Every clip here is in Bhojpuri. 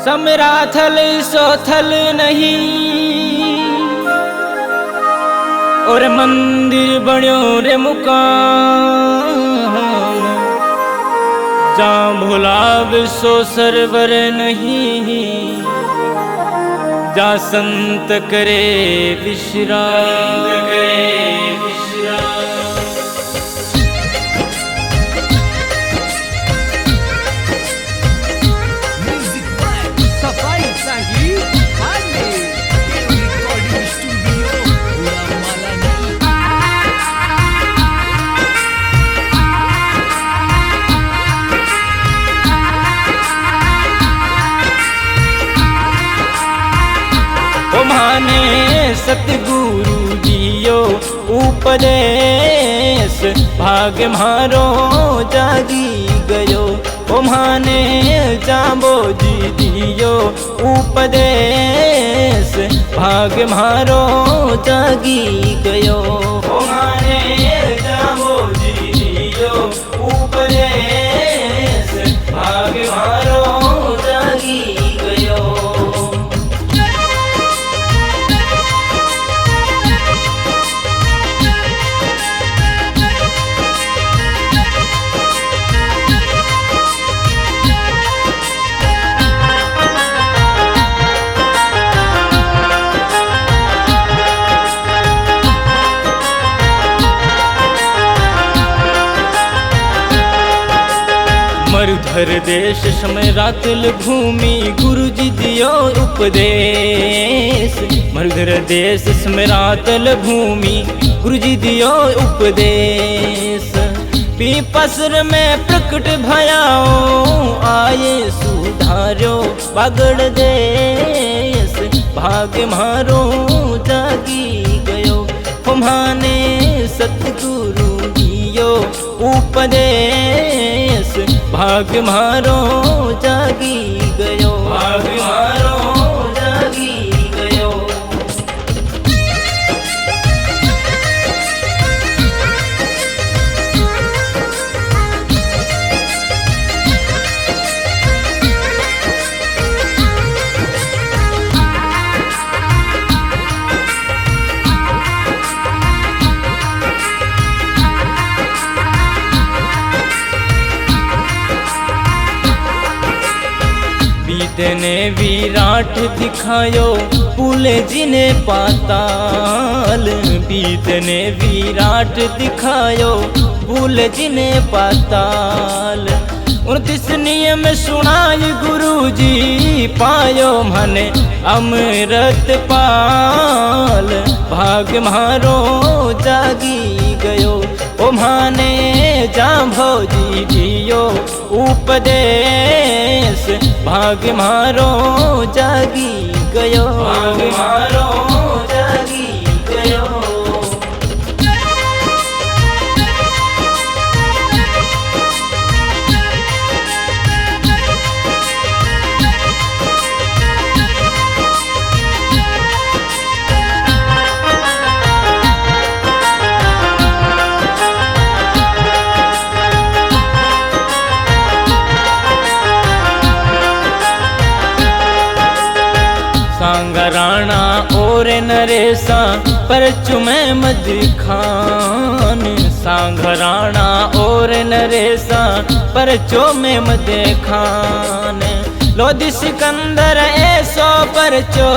समराथल सोथल नहीं और मंदिर बण्यो रे मुकाम जा भुलाव सो सरवर नहीं जा संत करे विश्राम माने सतगुरु जियो उपदेश भाग मारो जागी गयो ओ माने जाबो जी दियो उपदेश भाग मारो जागी गयो ओ माने जाबो जी दियो उपदेश भाग मारो जागी गयो। मरुधर देश समरातल भूमि गुरु जी दियो उपदेश मरुधर देश समरातल भूमि गुरु जी दियो उपदेश पीपसर में प्रकट भयाओ आए सुधारो पगड़ देश भाग मारो जागी गयो माने सतगुरु दियो उपदेश भाग मारो जागी गयो भाग मारो जागी गयो। ने विराट दिखायो पुले जिने पाताल बीत ने विराट दिखायो पुले जिने पाताल 29 नियम सुनाई गुरु जी पायो मने अमृत पाल भाग मारो जागी गयो ओ माने जाभो जी दियो उपदेश भाग मारो जागी गयो भाग मारो जागी गयो। सांगराणा और नरेसा परचु में मद खान सांगराणा और नरेसा परचो में मद खान लोधी सिकंदर ऐसो परचो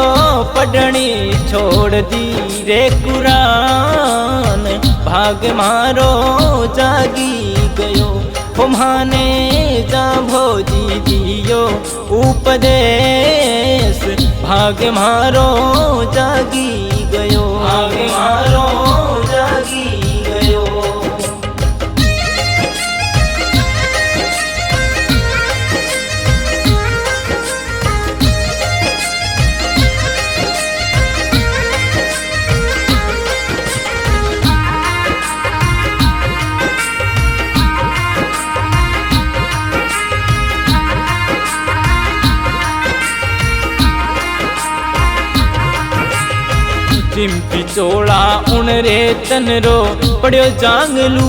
पढ़नी छोड़ दी रे कुरान भाग मारो जागी गयो माने जाभो जी दियो उपदेश भाग मारो जागी गयो भाग मारो जागी गयो। चिंपी चोला उन रे तनरो पड़ियो जांगलू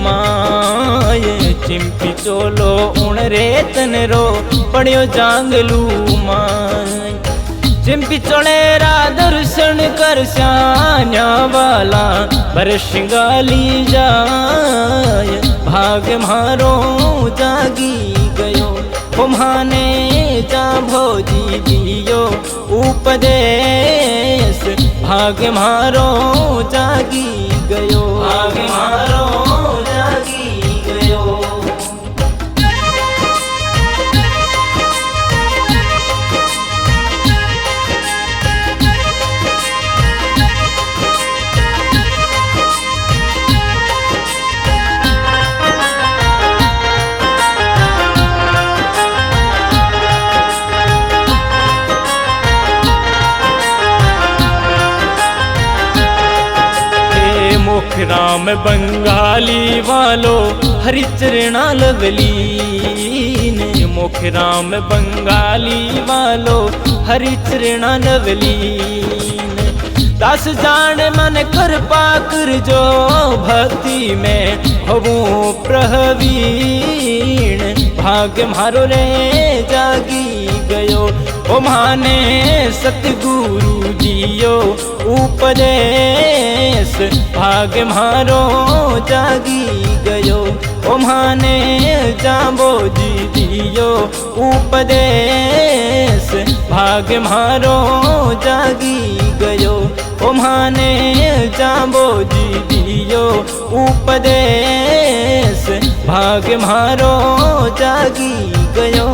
माय चिंपी चोलो उन रे तनरो पड़ियो जांगलू माय चिंपी चोलेरा दर्शन कर श्यान्या वाला बरशिंगाली जाय भाग मारो जागी गयो कुम्हाने जा भोजी दियो उपदेश भाग मारो जागी गयो भाग मारो जागी गयो। मुखराम बंगाली वालो हरिचरणा लवलीन मुखराम बंगाली वालो हरिचरणा लवलीन दास जान मन कर पाकर जो भक्ति में हवो प्रवीण भाग मारो रे जागी गयो ओ माने सतगुरु जियो उपदेश भाग मारो जागी गयो ओ माने जाबो जी दियो उपदेश भाग मारो जागी गयो ओ माने जाबो जी दियो उपदेश भाग मारो जागी गयो।